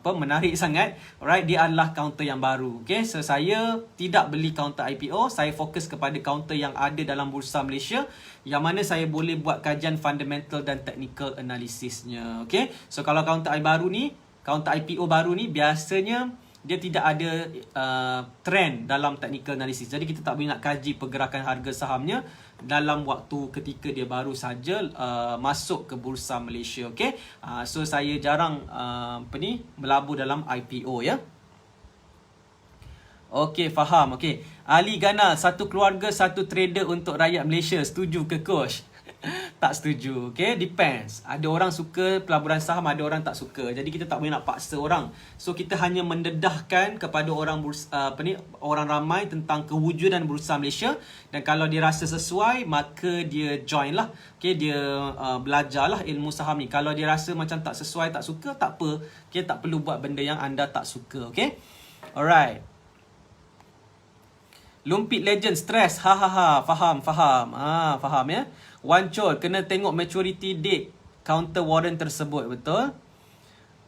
menarik sangat. Alright, dia adalah counter yang baru. Okay, so saya tidak beli counter IPO. Saya fokus kepada counter yang ada dalam Bursa Malaysia, yang mana saya boleh buat kajian fundamental dan technical analisisnya. Okay, so kalau counter IPO baru ni biasanya dia tidak ada trend dalam technical analysis. Jadi kita tak boleh nak kaji pergerakan harga sahamnya dalam waktu ketika dia baru saja masuk ke Bursa Malaysia. Okay, so saya jarang melabur dalam IPO ya. Okay, faham. Okay, Ali Ganal, satu keluarga satu trader untuk rakyat Malaysia. Setuju ke coach? Tak setuju. Okay, depends. Ada orang suka pelaburan saham, ada orang tak suka. Jadi kita tak boleh nak paksa orang. So kita hanya mendedahkan kepada orang orang ramai tentang kewujudan Bursa Malaysia, dan kalau dia rasa sesuai maka dia join lah. Okay, dia belajarlah ilmu saham ni. Kalau dia rasa macam tak sesuai, tak suka, tak apa. Okay, tak perlu buat benda yang anda tak suka. Okay, alright. Lumpit Legend stress. Faham. Faham ya. Wancol, kena tengok maturity date counter warrant tersebut, betul?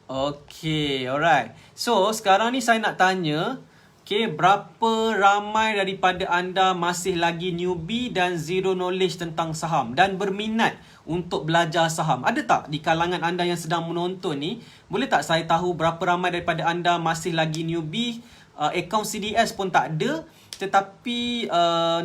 Okay, alright. So, sekarang ni saya nak tanya, okay, berapa ramai daripada anda masih lagi newbie dan zero knowledge tentang saham dan berminat untuk belajar saham? Ada tak di kalangan anda yang sedang menonton ni? Boleh tak saya tahu berapa ramai daripada anda masih lagi newbie, akaun CDS pun tak ada, tetapi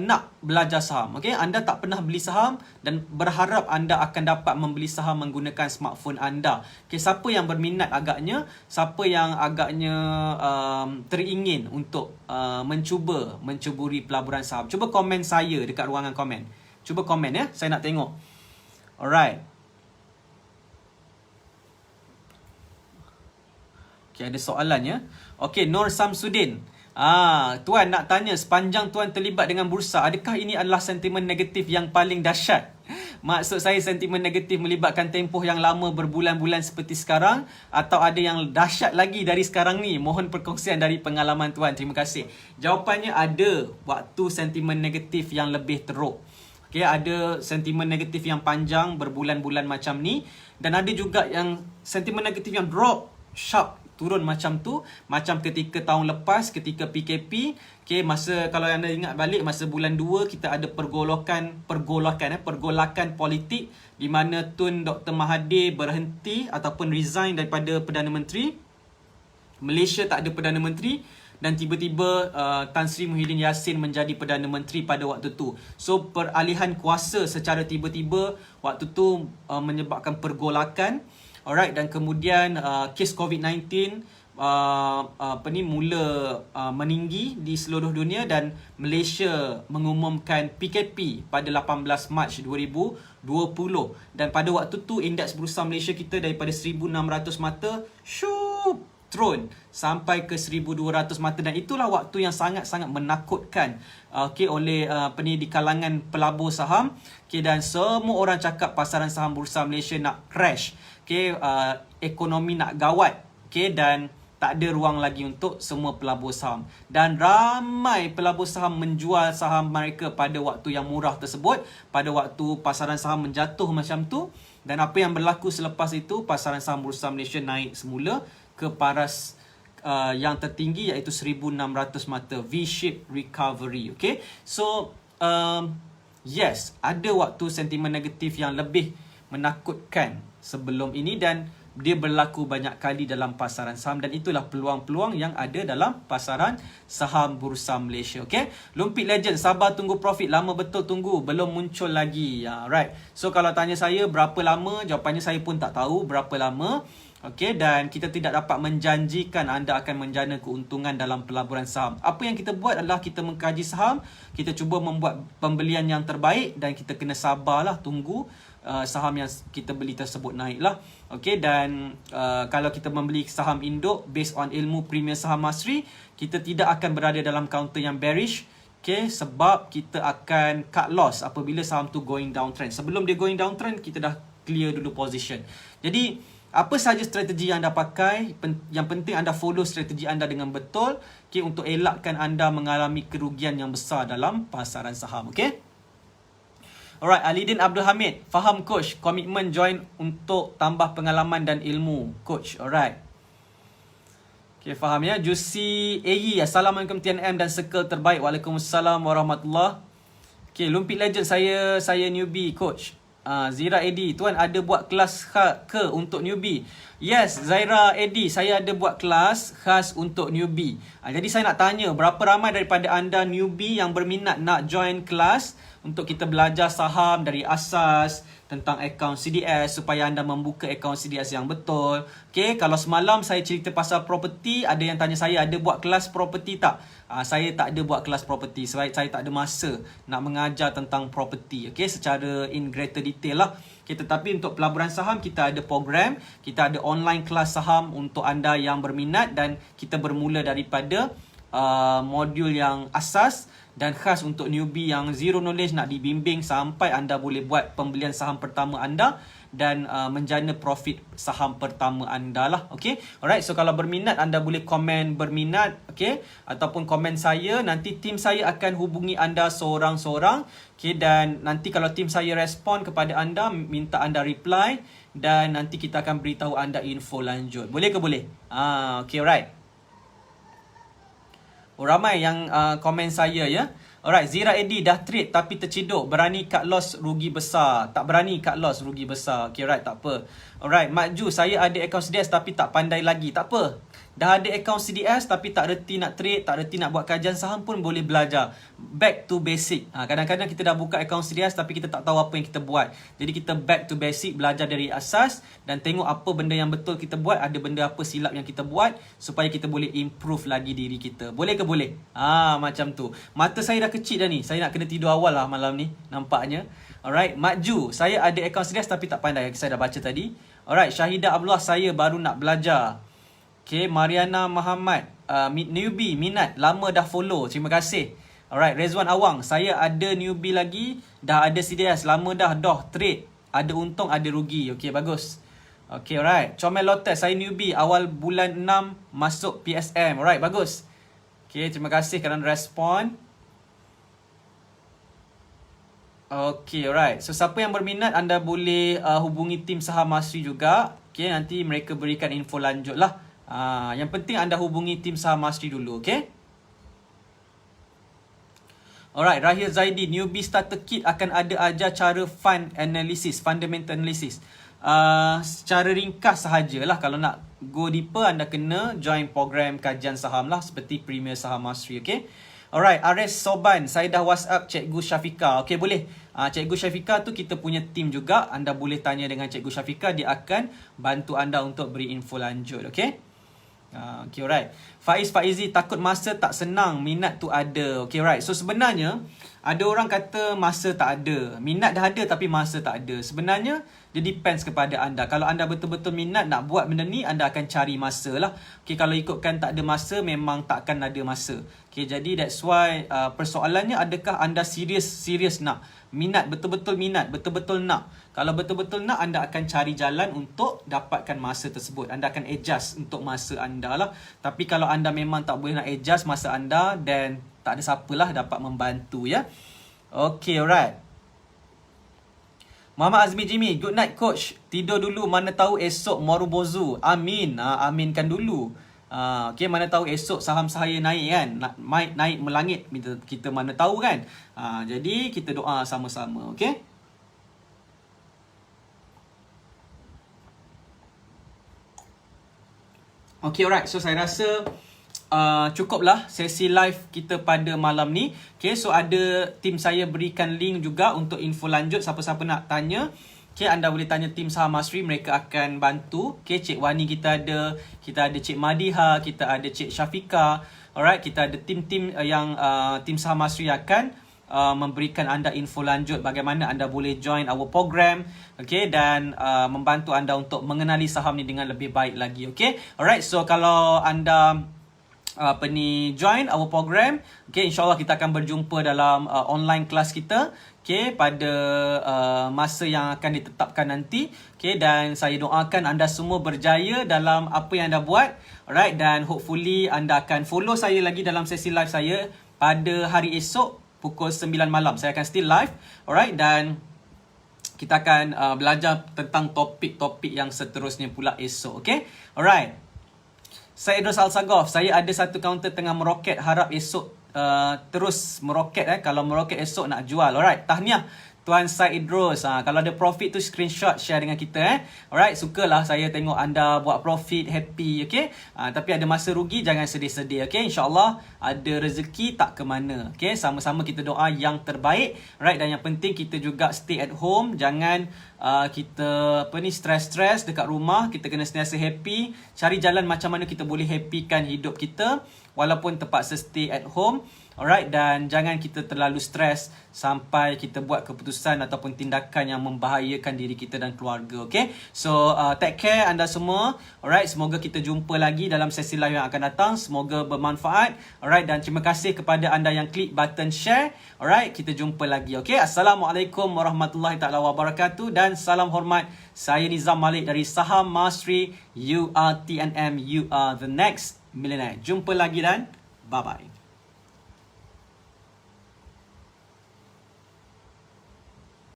nak belajar saham. Okay? Anda tak pernah beli saham dan berharap anda akan dapat membeli saham menggunakan smartphone anda. Okay, siapa yang berminat agaknya, siapa yang agaknya teringin untuk mencuburi pelaburan saham? Cuba komen saya dekat ruangan komen. Cuba komen ya, saya nak tengok. Alright. Okay, ada soalan ya. Okay, Nur Samsudin. Tuan nak tanya, sepanjang tuan terlibat dengan bursa, adakah ini adalah sentimen negatif yang paling dahsyat? Maksud saya sentimen negatif melibatkan tempoh yang lama berbulan-bulan seperti sekarang, atau ada yang dahsyat lagi dari sekarang ni? Mohon perkongsian dari pengalaman tuan. Terima kasih. Jawapannya ada waktu sentimen negatif yang lebih teruk. Okay, ada sentimen negatif yang panjang berbulan-bulan macam ni, dan ada juga yang sentimen negatif yang drop sharp, turun macam tu, macam ketika tahun lepas ketika PKP. Okay, masa kalau anda ingat balik masa bulan 2 kita ada pergolakan politik di mana Tun Dr. Mahathir berhenti ataupun resign daripada Perdana Menteri. Malaysia tak ada Perdana Menteri, dan tiba-tiba Tan Sri Muhyiddin Yassin menjadi Perdana Menteri pada waktu tu. So peralihan kuasa secara tiba-tiba waktu tu menyebabkan pergolakan. Alright, dan kemudian kes COVID-19 mula meninggi di seluruh dunia, dan Malaysia mengumumkan PKP pada 18 Mac 2020, dan pada waktu tu indeks Bursa Malaysia kita daripada 1,600 mata turun sampai ke 1,200 mata, dan itulah waktu yang sangat-sangat menakutkan oleh di kalangan pelabur saham. Dan semua orang cakap pasaran saham Bursa Malaysia nak crash. Ekonomi nak gawat. Dan tak ada ruang lagi untuk semua pelabur saham, dan ramai pelabur saham menjual saham mereka pada waktu yang murah tersebut, pada waktu pasaran saham menjatuh macam tu. Dan apa yang berlaku selepas itu, pasaran saham Bursa Malaysia naik semula ke paras yang tertinggi, iaitu 1,600 mata, V-shaped recovery. Okay, so yes, ada waktu sentimen negatif yang lebih menakutkan sebelum ini, dan dia berlaku banyak kali dalam pasaran saham, dan itulah peluang-peluang yang ada dalam pasaran saham Bursa Malaysia. Okay, Lumpit Legend, sabar tunggu profit, lama betul tunggu, belum muncul lagi. Right, so kalau tanya saya berapa lama, jawapannya saya pun tak tahu berapa lama. Okay, dan kita tidak dapat menjanjikan anda akan menjana keuntungan dalam pelaburan saham. Apa yang kita buat adalah kita mengkaji saham, kita cuba membuat pembelian yang terbaik, dan kita kena sabarlah tunggu saham yang kita beli tersebut naik lah. Okay, dan kalau kita membeli saham induk based on ilmu Premier Saham Masri, kita tidak akan berada dalam counter yang bearish. Okay, sebab kita akan cut loss apabila saham tu going downtrend. Sebelum dia going downtrend, kita dah clear dulu position. Jadi apa sahaja strategi yang anda pakai, yang penting anda follow strategi anda dengan betul, okay, untuk elakkan anda mengalami kerugian yang besar dalam pasaran saham. Okay, alright, Alidin Abdul Hamid, faham coach, komitmen join untuk tambah pengalaman dan ilmu coach. Alright, okay, faham ya. Juicy AE, Assalamualaikum TNM dan circle terbaik. Waalaikumsalam warahmatullahi. Okay, Lumpit Legend, saya newbie coach. Zira Edi, tuan ada buat kelas ke untuk newbie? Yes, Zaira Edi, saya ada buat kelas khas untuk newbie. Jadi saya nak tanya, berapa ramai daripada anda newbie yang berminat nak join kelas untuk kita belajar saham dari asas, tentang akaun CDS, supaya anda membuka akaun CDS yang betul. Okay, kalau semalam saya cerita pasal property, ada yang tanya saya ada buat kelas property tak? Saya tak ada buat kelas property, sebab saya tak ada masa nak mengajar tentang property, okay, secara in greater detail lah. Okay, tetapi untuk pelaburan saham kita ada program, kita ada online kelas saham untuk anda yang berminat, dan kita bermula daripada modul yang asas dan khas untuk newbie yang zero knowledge, nak dibimbing sampai anda boleh buat pembelian saham pertama anda dan menjana profit saham pertama anda lah. Okay, alright, so kalau berminat anda boleh komen berminat, okay, ataupun komen saya, nanti tim saya akan hubungi anda seorang-seorang. Okay, dan nanti kalau tim saya respon kepada anda, minta anda reply, dan nanti kita akan beritahu anda info lanjut. Boleh ke boleh? Okay, alright. Oh, ramai yang komen saya ya. Alright, Zira Edi, dah trade tapi terciduk, berani cut loss rugi besar. Tak berani cut loss rugi besar. Okay, right, tak apa. Alright, Mak Ju, saya ada akaun CDS tapi tak pandai lagi. Tak apa. Dah ada akaun CDS tapi tak reti nak trade, tak reti nak buat kajian saham pun boleh belajar. Back to basic. Kadang-kadang kita dah buka akaun CDS tapi kita tak tahu apa yang kita buat. Jadi kita back to basic, belajar dari asas dan tengok apa benda yang betul kita buat, ada benda apa silap yang kita buat, supaya kita boleh improve lagi diri kita. Boleh ke boleh? Macam tu. Mata saya dah kecil dah ni. Saya nak kena tidur awal lah malam ni, nampaknya. Alright, Mak Ju, saya ada akaun CDS tapi tak pandai. Saya dah baca tadi. Alright, Syahidah Abdullah, saya baru nak belajar. Okay, Mariana Muhammad, newbie, minat, lama dah follow, terima kasih. Alright, Rezwan Awang, saya ada newbie lagi, dah ada CDS, lama dah trade, ada untung, ada rugi. Okay, bagus. Okay, alright. Comel Lotus, saya newbie, awal bulan 6 masuk PSM. Alright, bagus. Okay, terima kasih kerana respon. Okay, alright. So, siapa yang berminat, anda boleh hubungi tim Saham Masri juga. Okay, nanti mereka berikan info lanjut lah. Yang penting anda hubungi tim Saham Masri dulu, okay? Alright, Rahil Zaidi, newbie starter kit akan ada ajar cara fund analysis, fundamental analysis. Secara ringkas sahajalah. Kalau nak go deeper, anda kena join program kajian saham lah, seperti Premier Saham Masri, okay? Alright, Ares Soban, saya dah WhatsApp Cikgu Syafika. Okay, boleh. Cikgu Syafika tu kita punya tim juga. Anda boleh tanya dengan Cikgu Syafika, dia akan bantu anda untuk beri info lanjut, okay? Okay, alright. Faizi, takut masa tak senang, minat tu ada. Okay, right. So sebenarnya ada orang kata masa tak ada, minat dah ada tapi masa tak ada. Sebenarnya dia depends kepada anda. Kalau anda betul-betul minat nak buat benda ni, anda akan cari masa lah. Okay, kalau ikutkan tak ada masa, memang tak akan ada masa. Okay, jadi that's why persoalannya, adakah anda serius nak? Minat, betul-betul minat, betul-betul nak. Kalau betul-betul nak, anda akan cari jalan untuk dapatkan masa tersebut. Anda akan adjust untuk masa anda lah. Tapi kalau anda memang tak boleh nak adjust masa anda, then tak ada siapalah dapat membantu ya. Okay, alright. Muhammad Azmi Jimmy, good night coach. Tidur dulu, mana tahu esok Marubozu. Amin. Aminkan dulu. Okay, mana tahu esok saham saya naik kan, naik melangit, kita mana tahu kan. Jadi kita doa sama-sama, okay. Okay, alright. So, saya rasa cukuplah sesi live kita pada malam ni. Okay, so ada tim saya berikan link juga untuk info lanjut. Siapa-siapa nak tanya, okay, anda boleh tanya tim Saham Masri, mereka akan bantu. Okay, Cik Wani kita ada Cik Madiha, kita ada Cik Syafika. Alright, kita ada tim-tim yang tim Saham Masri akan memberikan anda info lanjut bagaimana anda boleh join our program, okay, dan membantu anda untuk mengenali saham ni dengan lebih baik lagi. Okay, alright. So kalau anda join our program, okay, insyaAllah kita akan berjumpa dalam online kelas kita, okay, pada masa yang akan ditetapkan nanti. Okay, dan saya doakan anda semua berjaya dalam apa yang anda buat. Alright, dan hopefully anda akan follow saya lagi dalam sesi live saya pada hari esok pukul 9 malam. Saya akan still live. Alright, dan kita akan belajar tentang topik-topik yang seterusnya pula esok. Okay, alright. Saya Idrus Al-Sagof. Saya ada satu kaunter tengah meroket. Harap esok terus meroket. Kalau meroket esok nak jual. Alright, tahniah Tuan Syed Idrus. Kalau ada profit tu screenshot share dengan kita. Alright, sukalah saya tengok anda buat profit, happy. Okay, tapi ada masa rugi, jangan sedih-sedih. Okay, InsyaAllah ada rezeki tak ke mana. Okay, sama-sama kita doa yang terbaik. Alright, dan yang penting kita juga stay at home. Jangan kita stress-stress dekat rumah. Kita kena sentiasa happy. Cari jalan macam mana kita boleh happykan hidup kita walaupun terpaksa stay at home. Alright, dan jangan kita terlalu stres sampai kita buat keputusan ataupun tindakan yang membahayakan diri kita dan keluarga. Okay, so take care anda semua. Alright, semoga kita jumpa lagi dalam sesi live yang akan datang. Semoga bermanfaat. Alright, dan terima kasih kepada anda yang klik button share. Alright, kita jumpa lagi. Okay, Assalamualaikum warahmatullahi taala wabarakatuh dan salam hormat. Saya Nizam Malik dari Saham Masri. You are TNM, you are the next millionaire. Jumpa lagi dan bye-bye.